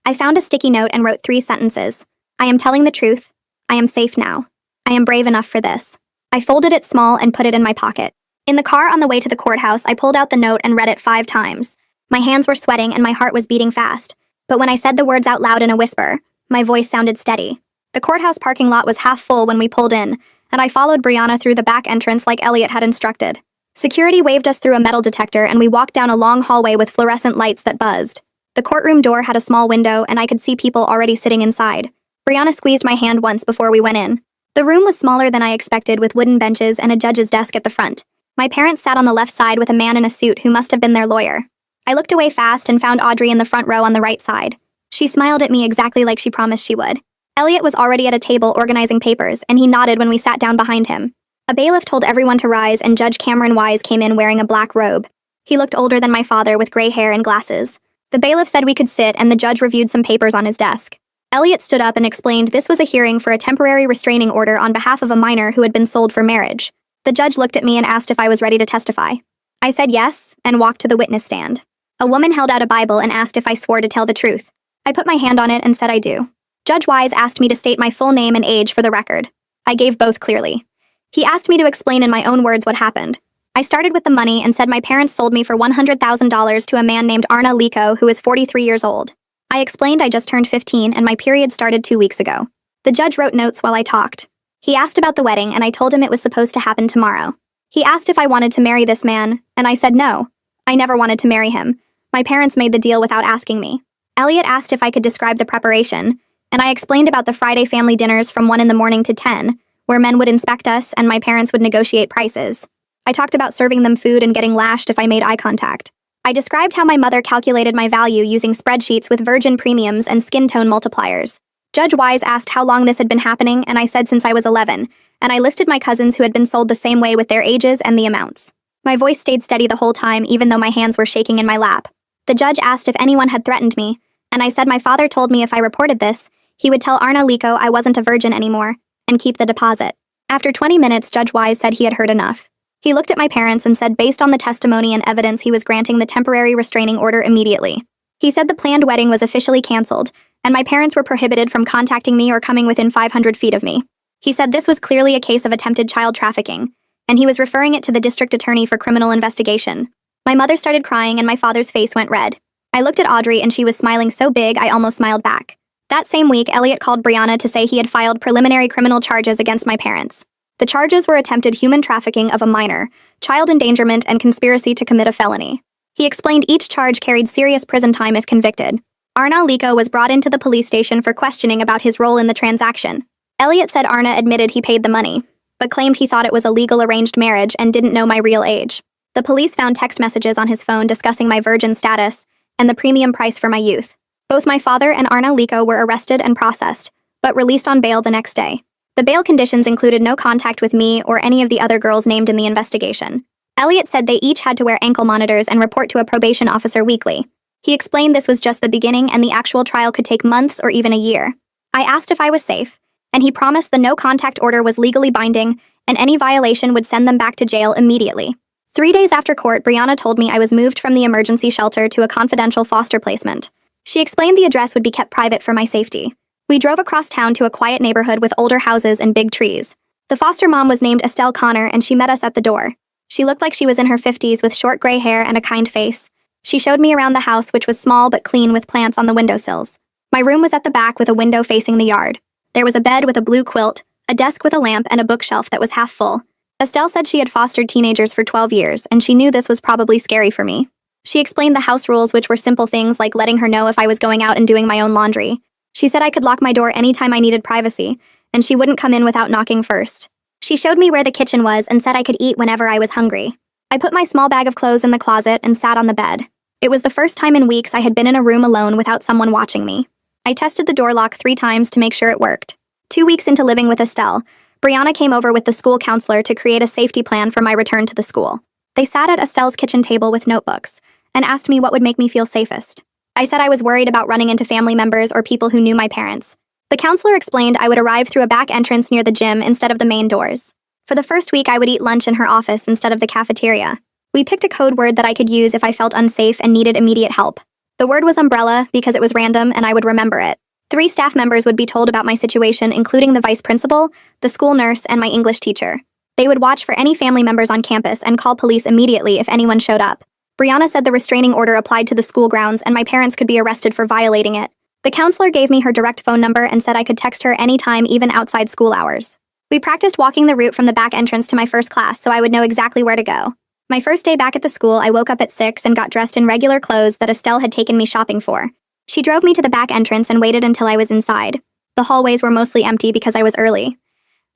I found a sticky note and wrote 3 sentences. I am telling the truth. I am safe now. I am brave enough for this. I folded it small and put it in my pocket. In the car on the way to the courthouse, I pulled out the note and read it 5 times. My hands were sweating and my heart was beating fast. But when I said the words out loud in a whisper, my voice sounded steady. The courthouse parking lot was half full when we pulled in, and I followed Brianna through the back entrance like Elliot had instructed. Security waved us through a metal detector, and we walked down a long hallway with fluorescent lights that buzzed. The courtroom door had a small window, and I could see people already sitting inside. Brianna squeezed my hand once before we went in. The room was smaller than I expected, with wooden benches and a judge's desk at the front. My parents sat on the left side with a man in a suit who must have been their lawyer. I looked away fast and found Audrey in the front row on the right side. She smiled at me exactly like she promised she would. Elliot was already at a table organizing papers, and he nodded when we sat down behind him. A bailiff told everyone to rise, and Judge Cameron Wise came in wearing a black robe. He looked older than my father, with gray hair and glasses. The bailiff said we could sit, and the judge reviewed some papers on his desk. Elliot stood up and explained this was a hearing for a temporary restraining order on behalf of a minor who had been sold for marriage. The judge looked at me and asked if I was ready to testify. I said yes, and walked to the witness stand. A woman held out a Bible and asked if I swore to tell the truth. I put my hand on it and said I do. Judge Wise asked me to state my full name and age for the record. I gave both clearly. He asked me to explain in my own words what happened. I started with the money and said my parents sold me for $100,000 to a man named Arna Liko, who is 43 years old. I explained I just turned 15 and my period started 2 weeks ago. The judge wrote notes while I talked. He asked about the wedding, and I told him it was supposed to happen tomorrow. He asked if I wanted to marry this man, and I said no. I never wanted to marry him. My parents made the deal without asking me. Elliot asked if I could describe the preparation, and I explained about the Friday family dinners from 1 in the morning to 10, where men would inspect us and my parents would negotiate prices. I talked about serving them food and getting lashed if I made eye contact. I described how my mother calculated my value using spreadsheets with virgin premiums and skin tone multipliers. Judge Wise asked how long this had been happening, and I said since I was 11, and I listed my cousins who had been sold the same way with their ages and the amounts. My voice stayed steady the whole time, even though my hands were shaking in my lap. The judge asked if anyone had threatened me, and I said my father told me if I reported this, he would tell Arna Lico I wasn't a virgin anymore, and keep the deposit. After 20 minutes, Judge Wise said he had heard enough. He looked at my parents and said based on the testimony and evidence he was granting the temporary restraining order immediately. He said the planned wedding was officially canceled, and my parents were prohibited from contacting me or coming within 500 feet of me. He said this was clearly a case of attempted child trafficking, and he was referring it to the district attorney for criminal investigation. My mother started crying and my father's face went red. I looked at Audrey and she was smiling so big I almost smiled back. That same week, Elliot called Brianna to say he had filed preliminary criminal charges against my parents. The charges were attempted human trafficking of a minor, child endangerment, and conspiracy to commit a felony. He explained each charge carried serious prison time if convicted. Arna Lico was brought into the police station for questioning about his role in the transaction. Elliot said Arna admitted he paid the money, but claimed he thought it was a legal arranged marriage and didn't know my real age. The police found text messages on his phone discussing my virgin status and the premium price for my youth. Both my father and Arna Lico were arrested and processed, but released on bail the next day. The bail conditions included no contact with me or any of the other girls named in the investigation. Elliot said they each had to wear ankle monitors and report to a probation officer weekly. He explained this was just the beginning and the actual trial could take months or even a year. I asked if I was safe, and he promised the no-contact order was legally binding and any violation would send them back to jail immediately. 3 days after court, Brianna told me I was moved from the emergency shelter to a confidential foster placement. She explained the address would be kept private for my safety. We drove across town to a quiet neighborhood with older houses and big trees. The foster mom was named Estelle Connor, and she met us at the door. She looked like she was in her 50s with short gray hair and a kind face. She showed me around the house, which was small but clean with plants on the windowsills. My room was at the back with a window facing the yard. There was a bed with a blue quilt, a desk with a lamp, and a bookshelf that was half full. Estelle said she had fostered teenagers for 12 years, and she knew this was probably scary for me. She explained the house rules, which were simple things like letting her know if I was going out and doing my own laundry. She said I could lock my door anytime I needed privacy, and she wouldn't come in without knocking first. She showed me where the kitchen was and said I could eat whenever I was hungry. I put my small bag of clothes in the closet and sat on the bed. It was the first time in weeks I had been in a room alone without someone watching me. I tested the door lock 3 times to make sure it worked. 2 weeks into living with Estelle, Brianna came over with the school counselor to create a safety plan for my return to the school. They sat at Estelle's kitchen table with notebooks and asked me what would make me feel safest. I said I was worried about running into family members or people who knew my parents. The counselor explained I would arrive through a back entrance near the gym instead of the main doors. For the first week, I would eat lunch in her office instead of the cafeteria. We picked a code word that I could use if I felt unsafe and needed immediate help. The word was umbrella because it was random and I would remember it. 3 staff members would be told about my situation, including the vice principal, the school nurse, and my English teacher. They would watch for any family members on campus and call police immediately if anyone showed up. Brianna said the restraining order applied to the school grounds and my parents could be arrested for violating it. The counselor gave me her direct phone number and said I could text her anytime, even outside school hours. We practiced walking the route from the back entrance to my first class so I would know exactly where to go. My first day back at the school, I woke up at 6 and got dressed in regular clothes that Estelle had taken me shopping for. She drove me to the back entrance and waited until I was inside. The hallways were mostly empty because I was early.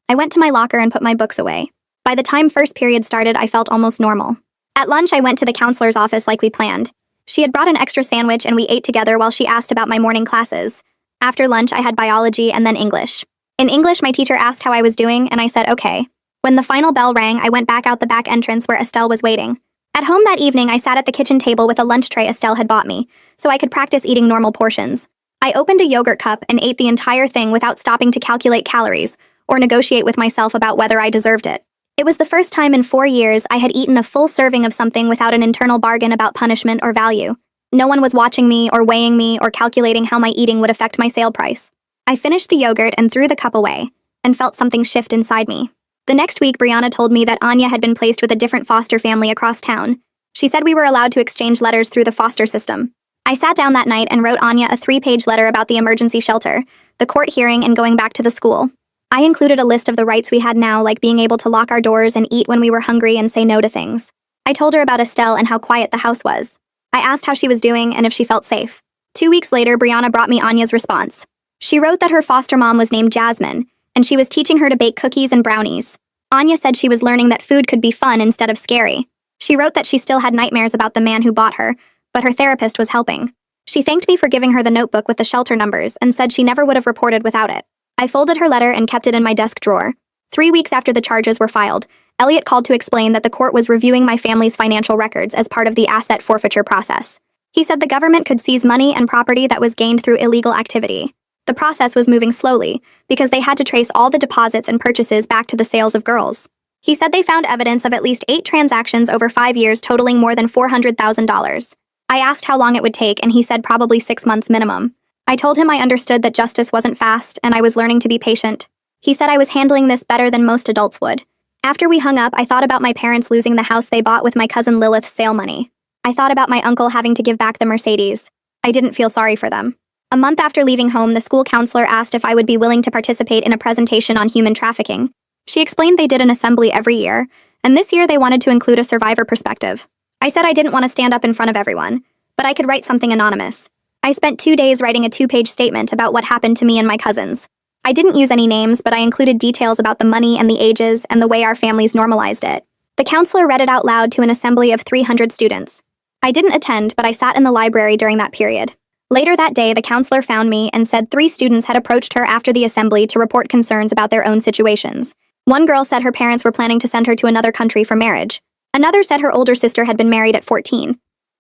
I went to my locker and put my books away. By the time first period started, I felt almost normal. At lunch, I went to the counselor's office like we planned. She had brought an extra sandwich and we ate together while she asked about my morning classes. After lunch, I had biology and then English. In English, my teacher asked how I was doing, and I said okay. When the final bell rang, I went back out the back entrance where Estelle was waiting. At home that evening, I sat at the kitchen table with a lunch tray Estelle had bought me, so I could practice eating normal portions. I opened a yogurt cup and ate the entire thing without stopping to calculate calories or negotiate with myself about whether I deserved it. It was the first time in 4 years I had eaten a full serving of something without an internal bargain about punishment or value. No one was watching me or weighing me or calculating how my eating would affect my sale price. I finished the yogurt and threw the cup away, and felt something shift inside me. The next week, Brianna told me that Anya had been placed with a different foster family across town. She said we were allowed to exchange letters through the foster system. I sat down that night and wrote Anya a 3-page letter about the emergency shelter, the court hearing, and going back to the school. I included a list of the rights we had now, like being able to lock our doors and eat when we were hungry and say no to things. I told her about Estelle and how quiet the house was. I asked how she was doing and if she felt safe. 2 weeks later, Brianna brought me Anya's response. She wrote that her foster mom was named Jasmine, and she was teaching her to bake cookies and brownies. Anya said she was learning that food could be fun instead of scary. She wrote that she still had nightmares about the man who bought her, but her therapist was helping. She thanked me for giving her the notebook with the shelter numbers and said she never would have reported without it. I folded her letter and kept it in my desk drawer. 3 weeks after the charges were filed, Elliot called to explain that the court was reviewing my family's financial records as part of the asset forfeiture process. He said the government could seize money and property that was gained through illegal activity. The process was moving slowly because they had to trace all the deposits and purchases back to the sales of girls. He said they found evidence of at least 8 transactions over 5 years totaling more than $400,000. I asked how long it would take, and he said probably 6 months minimum. I told him I understood that justice wasn't fast, and I was learning to be patient. He said I was handling this better than most adults would. After we hung up, I thought about my parents losing the house they bought with my cousin Lilith's sale money. I thought about my uncle having to give back the Mercedes. I didn't feel sorry for them. A month after leaving home, the school counselor asked if I would be willing to participate in a presentation on human trafficking. She explained they did an assembly every year, and this year they wanted to include a survivor perspective. I said I didn't want to stand up in front of everyone, but I could write something anonymous. I spent 2 days writing a 2-page statement about what happened to me and my cousins. I didn't use any names, but I included details about the money and the ages and the way our families normalized it. The counselor read it out loud to an assembly of 300 students. I didn't attend, but I sat in the library during that period. Later that day, the counselor found me and said 3 students had approached her after the assembly to report concerns about their own situations. One girl said her parents were planning to send her to another country for marriage. Another said her older sister had been married at 14.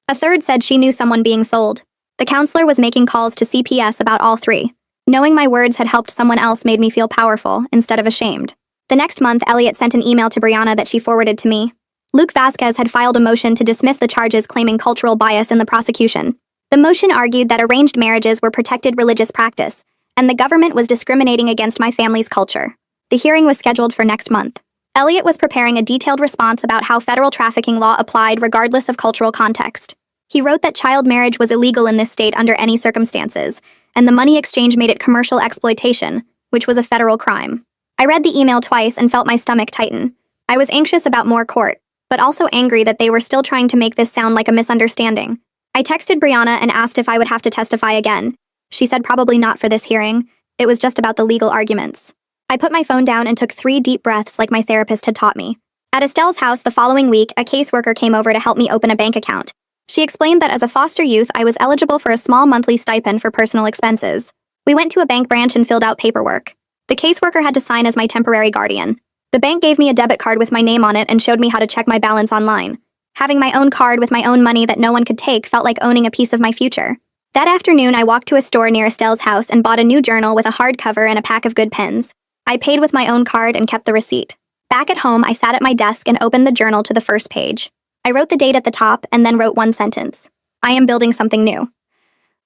A third said she knew someone being sold. The counselor was making calls to CPS about all 3. Knowing my words had helped someone else made me feel powerful instead of ashamed. The next month, Elliot sent an email to Brianna that she forwarded to me. Luke Vasquez had filed a motion to dismiss the charges claiming cultural bias in the prosecution. The motion argued that arranged marriages were protected religious practice, and the government was discriminating against my family's culture. The hearing was scheduled for next month. Elliot was preparing a detailed response about how federal trafficking law applied regardless of cultural context. He wrote that child marriage was illegal in this state under any circumstances, and the money exchange made it commercial exploitation, which was a federal crime. I read the email twice and felt my stomach tighten. I was anxious about more court, but also angry that they were still trying to make this sound like a misunderstanding. I texted Brianna and asked if I would have to testify again. She said probably not for this hearing. It was just about the legal arguments. I put my phone down and took 3 deep breaths like my therapist had taught me. At Estelle's house the following week, a caseworker came over to help me open a bank account. She explained that as a foster youth, I was eligible for a small monthly stipend for personal expenses. We went to a bank branch and filled out paperwork. The caseworker had to sign as my temporary guardian. The bank gave me a debit card with my name on it and showed me how to check my balance online. Having my own card with my own money that no one could take felt like owning a piece of my future. That afternoon, I walked to a store near Estelle's house and bought a new journal with a hardcover and a pack of good pens. I paid with my own card and kept the receipt. Back at home, I sat at my desk and opened the journal to the first page. I wrote the date at the top and then wrote 1 sentence. I am building something new.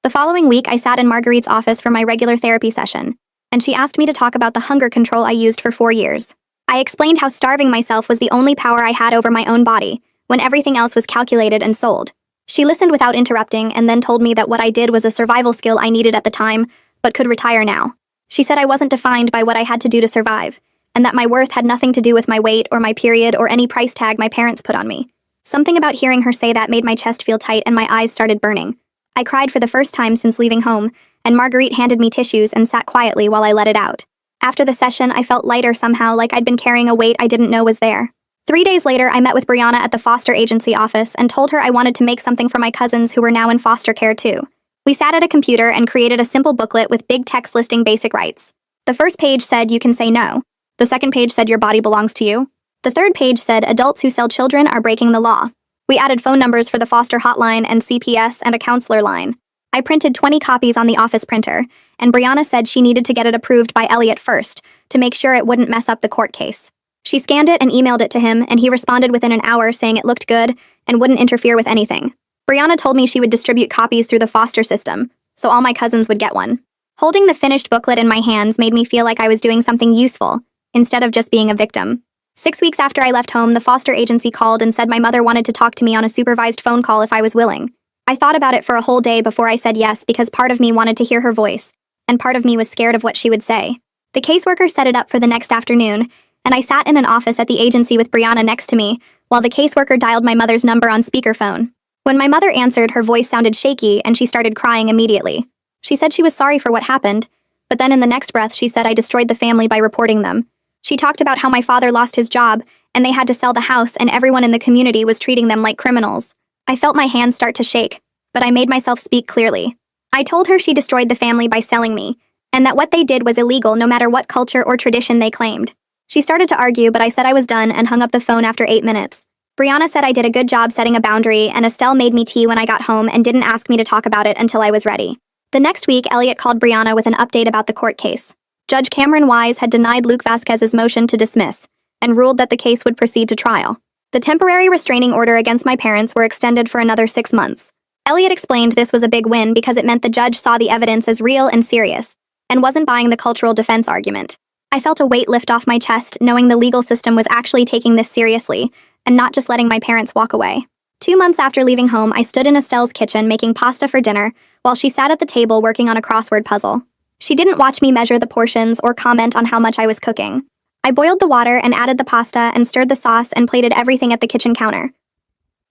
The following week, I sat in Marguerite's office for my regular therapy session, and she asked me to talk about the hunger control I used for 4 years. I explained how starving myself was the only power I had over my own body, when everything else was calculated and sold. She listened without interrupting and then told me that what I did was a survival skill I needed at the time, but could retire now. She said I wasn't defined by what I had to do to survive, and that my worth had nothing to do with my weight or my period or any price tag my parents put on me. Something about hearing her say that made my chest feel tight and my eyes started burning. I cried for the first time since leaving home, and Marguerite handed me tissues and sat quietly while I let it out. After the session, I felt lighter somehow, like I'd been carrying a weight I didn't know was there. 3 days later, I met with Brianna at the foster agency office and told her I wanted to make something for my cousins who were now in foster care too. We sat at a computer and created a simple booklet with big text listing basic rights. The first page said you can say no. The second page said your body belongs to you. The third page said adults who sell children are breaking the law. We added phone numbers for the foster hotline and CPS and a counselor line. I printed 20 copies on the office printer, and Brianna said she needed to get it approved by Elliot first to make sure it wouldn't mess up the court case. She scanned it and emailed it to him, and he responded within an hour saying it looked good and wouldn't interfere with anything. Brianna told me she would distribute copies through the foster system, so all my cousins would get one. Holding the finished booklet in my hands made me feel like I was doing something useful, instead of just being a victim. 6 weeks after I left home, the foster agency called and said my mother wanted to talk to me on a supervised phone call if I was willing. I thought about it for a whole day before I said yes because part of me wanted to hear her voice, and part of me was scared of what she would say. The caseworker set it up for the next afternoon, and I sat in an office at the agency with Brianna next to me, while the caseworker dialed my mother's number on speakerphone. When my mother answered, her voice sounded shaky, and she started crying immediately. She said she was sorry for what happened, but then in the next breath she said I destroyed the family by reporting them. She talked about how my father lost his job, and they had to sell the house, and everyone in the community was treating them like criminals. I felt my hands start to shake, but I made myself speak clearly. I told her she destroyed the family by selling me, and that what they did was illegal no matter what culture or tradition they claimed. She started to argue, but I said I was done and hung up the phone after 8 minutes. Brianna said I did a good job setting a boundary, and Estelle made me tea when I got home and didn't ask me to talk about it until I was ready. The next week, Elliot called Brianna with an update about the court case. Judge Cameron Wise had denied Luke Vasquez's motion to dismiss and ruled that the case would proceed to trial. The temporary restraining order against my parents were extended for another 6 months. Elliot explained this was a big win because it meant the judge saw the evidence as real and serious and wasn't buying the cultural defense argument. I felt a weight lift off my chest knowing the legal system was actually taking this seriously and not just letting my parents walk away. 2 months after leaving home, I stood in Estelle's kitchen making pasta for dinner while she sat at the table working on a crossword puzzle. She didn't watch me measure the portions or comment on how much I was cooking. I boiled the water and added the pasta and stirred the sauce and plated everything at the kitchen counter.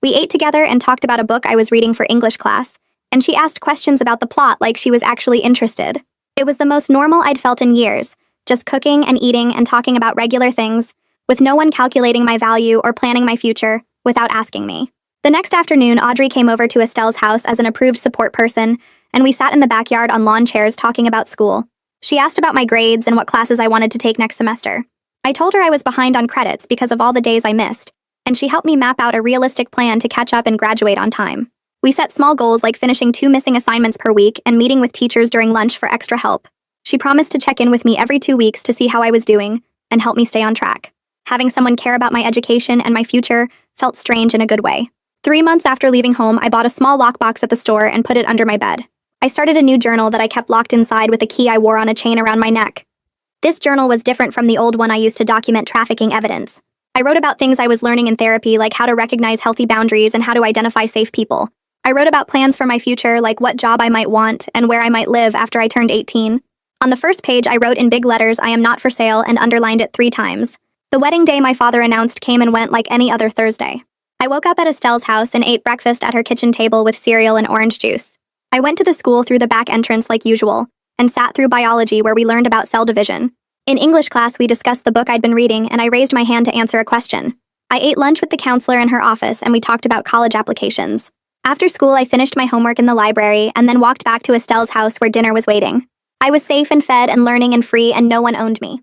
We ate together and talked about a book I was reading for English class, and she asked questions about the plot like she was actually interested. It was the most normal I'd felt in years, just cooking and eating and talking about regular things, with no one calculating my value or planning my future without asking me. The next afternoon, Audrey came over to Estelle's house as an approved support person, and we sat in the backyard on lawn chairs talking about school. She asked about my grades and what classes I wanted to take next semester. I told her I was behind on credits because of all the days I missed, and she helped me map out a realistic plan to catch up and graduate on time. We set small goals like finishing 2 missing assignments per week and meeting with teachers during lunch for extra help. She promised to check in with me every 2 weeks to see how I was doing and help me stay on track. Having someone care about my education and my future felt strange in a good way. 3 months after leaving home, I bought a small lockbox at the store and put it under my bed. I started a new journal that I kept locked inside with a key I wore on a chain around my neck. This journal was different from the old one I used to document trafficking evidence. I wrote about things I was learning in therapy, like how to recognize healthy boundaries and how to identify safe people. I wrote about plans for my future, like what job I might want and where I might live after I turned 18. On the first page, I wrote in big letters, "I am not for sale," and underlined it 3 times. The wedding day my father announced came and went like any other Thursday. I woke up at Estelle's house and ate breakfast at her kitchen table with cereal and orange juice. I went to the school through the back entrance like usual, and sat through biology where we learned about cell division. In English class, we discussed the book I'd been reading, and I raised my hand to answer a question. I ate lunch with the counselor in her office, and we talked about college applications. After school, I finished my homework in the library, and then walked back to Estelle's house where dinner was waiting. I was safe and fed and learning and free, and no one owned me.